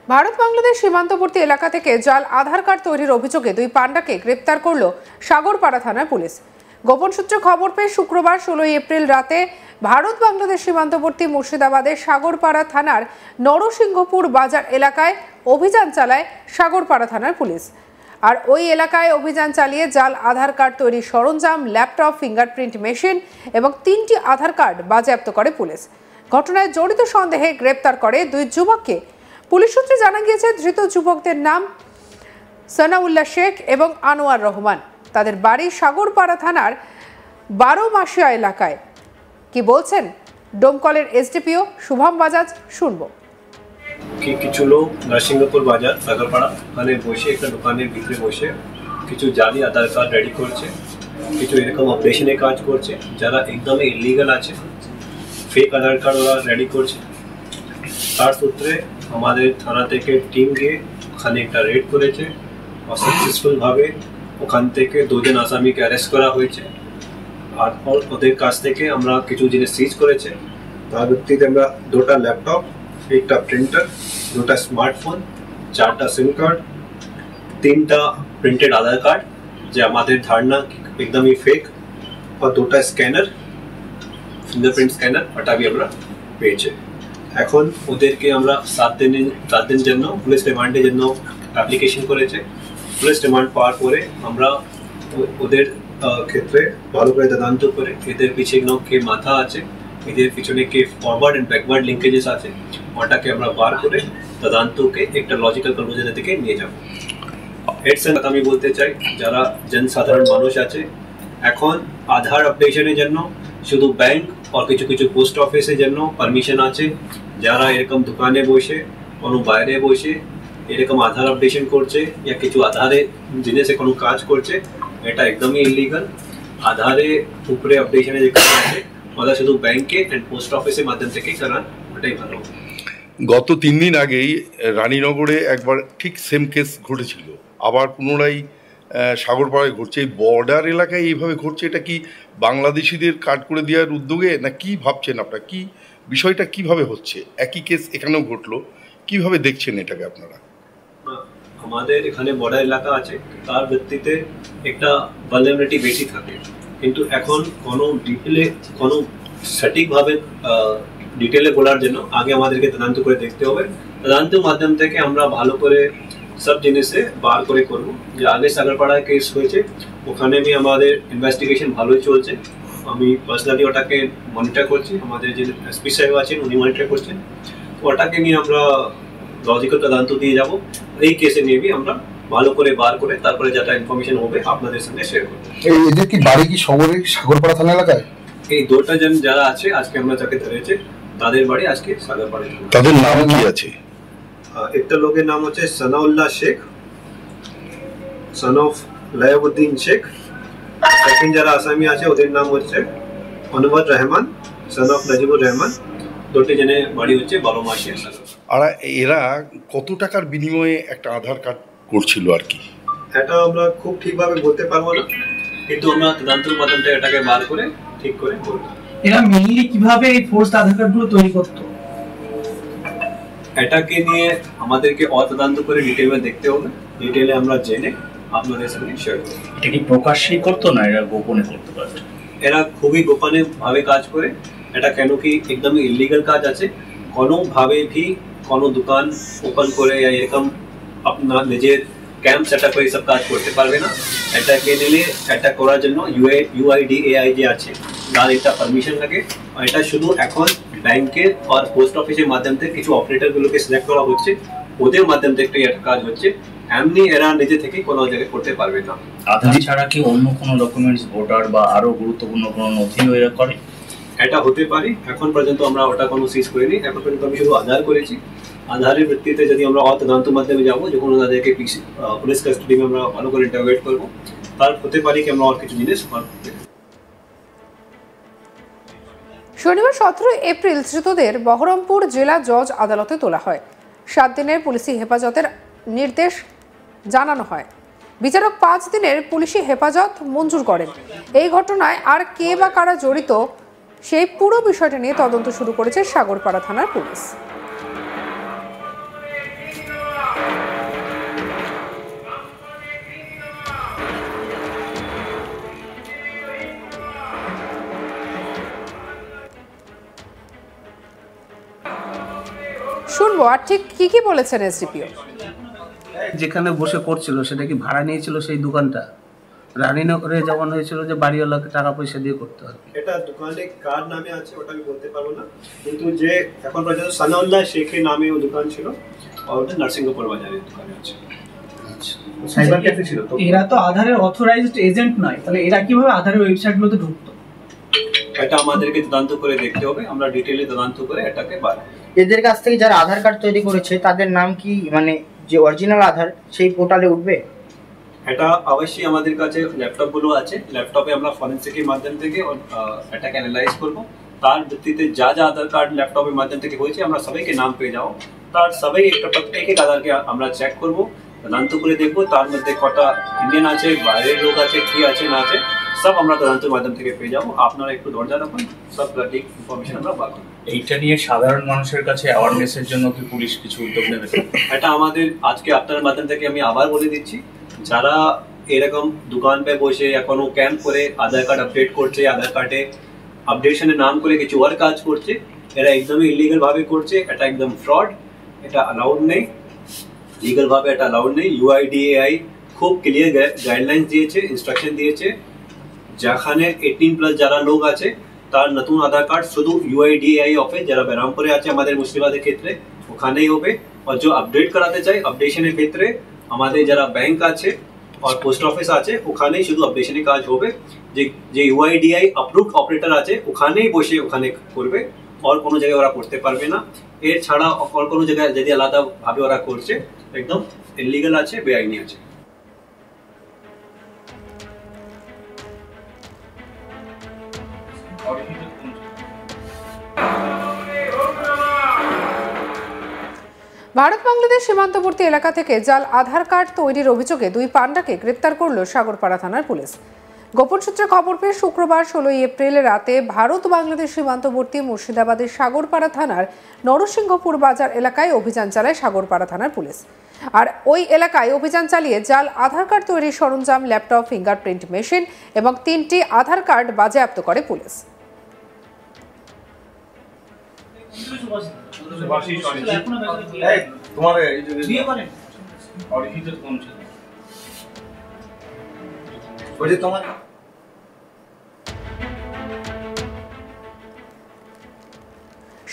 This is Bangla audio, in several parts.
ভারত বাংলাদেশ সীমান্তবর্তী এলাকা থেকে জাল আধার কার্ড তৈরির অভিযোগে দুই পান্ডাকে গ্রেপ্তার করল সাগরপাড়া থানার পুলিশ। গোপন সূত্রে খবর পেয়ে শুক্রবার 16 এপ্রিল রাতে ভারত বাংলাদেশ সীমান্তবর্তী মুর্শিদাবাদের সাগরপাড়া থানার নরসিংহপুর বাজার এলাকায় অভিযান চালায় সাগরপাড়া থানার পুলিশ। আর ওই এলাকায় অভিযান চালিয়ে জাল আধার কার্ড তৈরির সরঞ্জাম, ল্যাপটপ, ফিঙ্গারপ্রিন্ট মেশিন এবং 3টি আধার কার্ড বাজেয়াপ্ত করে পুলিশ। ঘটনায় জড়িত সন্দেহে গ্রেপ্তার করে দুই যুবককে। পুলিশ সূত্রে জানা গিয়েছে ধৃত যুবকদের নাম সানাউল্লাহ শেখ এবং আনোয়ার রহমান। তাদের বাড়ি সাগরপাড়া থানার 12 মাসিয়া এলাকায়। কি বলছেন ডোমকলের এসডিপিও শুভম বাজাজ, শুনবো। কিছু লোক নরসিংহপুর বাজার সাগরপাড়া ওখানে বসে একটা দোকানের ভিতরে বসে কিছু জালি আধার কার্ড রেডি করছে, কিছু এরকম অপারেশনে কাজ করছে যারা একদমই ইলিগাল আছে, ফেক আধার কার্ড ওরা রেডি করছে। তার সূত্রে আমাদের থানা থেকে টিম গিয়ে ওখানে একটা রেড করেছে আর সাকসেসফুলভাবে ওখান থেকে 2 জন আসামিকে অ্যারেস্ট করা হয়েছে। আর ওদের কাছ থেকে আমরা কিছু জিনিস সিজ করেছে। তার ভিত্তিতে আমরা 2টা ল্যাপটপ, একটা প্রিন্টার, 2টা স্মার্টফোন, 4টা সিম কার্ড, 3টা প্রিন্টেড আধার কার্ড যে আমাদের ধারণা একদমই ফেক, আর 2টা স্ক্যানার, ফিঙ্গারপ্রিন্ট স্ক্যানার, ওটা আমরা পেয়েছে। এখন ওদেরকে আমরা 7 দিন জন্য পুলিশ রিমান্ডের জন্য অ্যাপ্লিকেশন করেছে। পুলিশ রিমান্ড পাওয়ার পরে আমরা ওদের ক্ষেত্রে ভালো করে তদন্ত করে এদের পিছনে কে মাথা আছে, এদের পিছনে কে ফরওয়ার্ড অ্যান্ড ব্যাকওয়ার্ড লিঙ্কেজেস আছে, ওটাকে আমরা বার করে তদন্তকে একটা লজিক্যাল কনক্লুশনের দিকে নিয়ে যাব। এর সাথে আমি বলতে চাই যারা জনসাধারণ মানুষ আছে, এখন আধার আপডেশনের জন্য শুধু ব্যাংক আর কিছু কিছু পোস্ট অফিসের জন্য পারমিশন আছে। যারা এরকম দোকানে বসে কোনো বাইরে বসে এরকম আধার আপডেশন করছে या কিছু আধারে জিনিসে কোনো কাজ করছে, এটা একদমই ইলিগাল। আধারে উপরে আপডেশনে যে কাজ আছে ওটা শুধু ব্যাংকে এন্ড পোস্ট অফিসের মাধ্যম থেকে করান, ওটাই ভালো। গত 3 দিন আগেই রানীনগরে একবার ঠিক সেম কেস ঘটেছিল, আবার পুনরায় সাগরপাড়ায় ঘটছে। এই বর্ডার এলাকায় এইভাবে ঘটছে, এটা কি বাংলাদেশিদের কাট করে দেওয়ার উদ্যোগে না কি ভাবছেন আপনারা? কি বিষয়টা কিভাবে হচ্ছে? একই কেস এখানেও ঘটলো, কিভাবে দেখছেন এটাকে আপনারা? আমাদের এখানে বর্ডার এলাকা আছে, তার ভিত্তিতে একটা ভালনারেবিলিটি বেশি থাকে, কিন্তু এখন কোনো সঠিকভাবে ডিটেলে বলার জন্য আগে আমাদেরকে তদন্ত করে দেখতে হবে। তদন্তের মাধ্যম থেকে আমরা ভালো করে সব জিনিসে বার করে করব। যে আগে সাগরপাড়ায় কেস হয়েছে ওখানে भी আমাদের ইনভেস্টিগেশন ভালোই চলছে। আমি পার্সোনালি ওটাকে মনিটর করছি, আমাদের যে এসপি সাহেব আছেন উনি মনিটর করছেন। ওটাকে নিয়ে আমরা লজিক্যাল তদন্ত দিয়ে যাব। এই কেসে নিয়ে भी আমরা ভালো করে বার করে তারপরে যেটা ইনফরমেশন হবে আপনাদের সঙ্গে শেয়ার করব। এদের কি বাড়ি কি শহরে সাগরপাড়া থানা এলাকায়? এই 2টা জন যারা আছে আজকে আমরা যাকে ধরেছে তাদের বাড়ি আজকে সাগরপাড়ায়। তাদের নাম কি আছে? একটা লোকের নাম হচ্ছে Sanaullah Sheikh, son of Layabuddin Sheikh. Second যারা আসামি আছে ওদের নাম হচ্ছে আনোয়ার রহমান, সন অফ নাজিবুর রহমান। 2টি জনের বাড়ি হচ্ছে 12 মাসিয়া। আর এরা কত টাকার বিনিময়ে একটা আধার কার্ড করছিল আর কি? এটা আমরা খুব ঠিকভাবে বলতে পারবো না, কিন্তু আমরা তদন্তের মাধ্যমে এটাকে বার করে ঠিক করে বলবো। এরা মেইনলি কিভাবে এই ফোর্স আধার কার্ডগুলো তৈরি করতো, এটাকে নিয়ে আমাদেরকে তদন্ত করে ডিটেইলে দেখতে হবে। ডিটেইলে আমরা জেনে আপনাদের সঙ্গে শেয়ার করব। এটা কি প্রকাশ্যেই করতো না এরা গোপনে করতে পারতো? এরা খুবই গোপনে ভাবে কাজ করে। এটা কেন কি একদমই ইলিগাল কাজ আছে, কোনোভাবে भी কোনো দোকান ওপেন করে এরকম আপনার নিজের ক্যাম্প সেট আপ করে সব কাজ করতে পারবে না। এটাকে নিলে এটা করার জন্য UIDAI যে আছে তার একটা পারমিশন লাগে। এটা শুধু এখন ব্যাংকের আর পোস্ট অফিসের মাধ্যম থেকে কিছু অপারেটরগুলোকে সিলেক্ট করা হচ্ছে, ওদের মাধ্যম থেকে এটা কাজ হচ্ছে। এমনি এরা নিজে থেকে কোনো জায়গায় করতে পারবে না। আধার ছাড়া কি অন্য কোনো ডকুমেন্টস, ভোটার বা আরো গুরুত্বপূর্ণ কোনো নথিও এরা করে? এটা হতে পারে। এখন পর্যন্ত আমরা ওটা কোনো সিজ করিনি। এখন পর্যন্ত আমি শুধু আধার করেছি। আধারের ভিত্তিতে যদি আমরা তদন্তের মাধ্যমে যাবো, যখন ওনাদেরকে পুলিশ কাস্টডি আমরা ভালো করে ইন্টারোগেট করবো, তার হতে পারে কি আমরা আর কিছু জিনিস। শনিবার 17 এপ্রিল ধৃতদের বহরমপুর জেলা জজ আদালতে তোলা হয়। 7 দিনের পুলিশি হেফাজতের নির্দেশ জানানো হয়। বিচারক 5 দিনের পুলিশি হেফাজত মঞ্জুর করেন। এই ঘটনায় আর কে বা কারা জড়িত সেই পুরো বিষয়টা নিয়ে তদন্ত শুরু করেছে সাগরপাড়া থানার পুলিশ। শুনবো আর ঠিক কি বলেছেন এসডিপিও। যেখানে বসে করছিল সেটা কি ভাড়া নিয়েছিল সেই দোকানটা? রানীনগরে যেমন হয়েছিল যে বাড়িওয়ালাকে টাকা পয়সা দিয়ে করতে হবে, এটা দোকানে কার নামে আছে ওটা আমি বলতে পারবো না, কিন্তু যে এখন পর্যন্ত সানাউল্লাহ শেখের নামে ও দোকান ছিল আর ওটা নরসিংহপুর বাজারে দোকানে আছে। সাইবার ক্যাফে ছিল তো। এরা তো আধারের অথরাইজড এজেন্ট নয়, তাহলে এরা কিভাবে আধারের ওয়েবসাইটগুলোতে ঢুকতো? এটা আমাদেরকে তদন্ত করে দেখতে হবে, আমরা ডিটেইলে তদন্ত করে এটাকে বাড়াবো। এদের কাছ থেকে যারা আধার কার্ড তৈরি করেছে তাদের নাম কি মানে যে অরিজিনাল আধার সেই পোর্টালে উঠবে? এটা অবশ্যই আমাদের কাছে ল্যাপটপগুলো আছে, ল্যাপটপে আমরা ফরেনসিকের মাধ্যম থেকে এটাকে অ্যানালাইজ করব, তার ভিত্তিতে যা যা আধার কার্ড ল্যাপটপের মাধ্যম থেকে হয়েছে আমরা সবাইকে নাম পেয়ে যাবো, তার সবাই একটা প্রত্যেক আধারকে আমরা চেক করব, তদন্ত করে দেখবো তার মধ্যে কটা ইন্ডিয়ান আছে, বাইরের লোক আছে, কি আছে না আছে, সব আমরা তদন্তের মাধ্যম থেকে পেয়ে যাবো। আপনারা একটু ধৈর্য রাখুন, সব সঠিক ইনফরমেশন আমরা পাবো। এইটা নিয়ে সাধারণ মানুষের কাছে অ্যাওয়ারনেসের জন্য কি পুলিশ কিছু উদ্যোগ নেবে? এটা আমাদের আজকে আপনার মাধ্যম থেকে আমি আবার বলে দিচ্ছি, যারা এরকম দোকান পে বসে এখনো ক্যাম্প করে আধার কার্ড আপডেট করছে, আধার কার্ডে আপডেশনের নাম করে কিছু আর কাজ করছে, এরা একদমই ইলিগাল ভাবে করছে, এটা একদম ফ্রড, এটা অ্যালাউড নেই, লিগাল ভাবে এটা অ্যালাউড নেই। ইউআইডিএআই খুব ক্লিয়ার গাইডলাইন্স দিয়েছে, ইনস্ট্রাকশন দিয়েছে, যেখানে 18+ যারা লোক আছে তার নতুন আধার কার্ড শুধু ইউআইডিএআই অফিস যারা বেরামপুরে আছে আমাদের মুর্শিদাবাদের ক্ষেত্রে ওখানেই হবে, আর যে আপডেট করাতে চাই আপডেশনের ক্ষেত্রে আমাদের যারা ব্যাংক আছে আর পোস্ট অফিস আছে ওখানেই শুধু আপডেশনের কাজ হবে, যে ইউআইডিআই অ্যাপ্রুভড অপারেটর আছে ওখানেই বসে ওখানে করবে, আর কোনো জায়গায় ওরা করতে পারবে না। এর ছাড়া আর কোনো জায়গায় যদি আলাদা ভাবে ওরা করছে একদম ইলিগাল আছে, বেআইনি আছে। ভারত বাংলাদেশ সীমান্তবর্তী এলাকা থেকে জাল আধার কার্ড তৈরির অভিযোগে দুই পান্ডাকে গ্রেপ্তার করল সাগরপাড়া থানার পুলিশ। গোপন সূত্রে খবর পেয়ে শুক্রবার 16 এপ্রিল রাতে ভারত বাংলাদেশ সীমান্তবর্তী মুর্শিদাবাদের সাগরপাড়া থানার নরসিংহপুর বাজার এলাকায় অভিযান চালায় সাগরপাড়া থানার পুলিশ। আর ওই এলাকায় অভিযান চালিয়ে জাল আধার কার্ড তৈরির সরঞ্জাম, ল্যাপটপ, ফিঙ্গারপ্রিন্ট মেশিন এবং 3টি আধার কার্ড বাজেয়াপ্ত করে পুলিশ।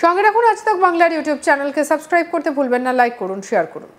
সঙ্গে রাখুন আজ তাক বাংলার ইউটিউব চ্যানেলকে, সাবস্ক্রাইব করতে ভুলবেন না, লাইক করুন, শেয়ার করুন।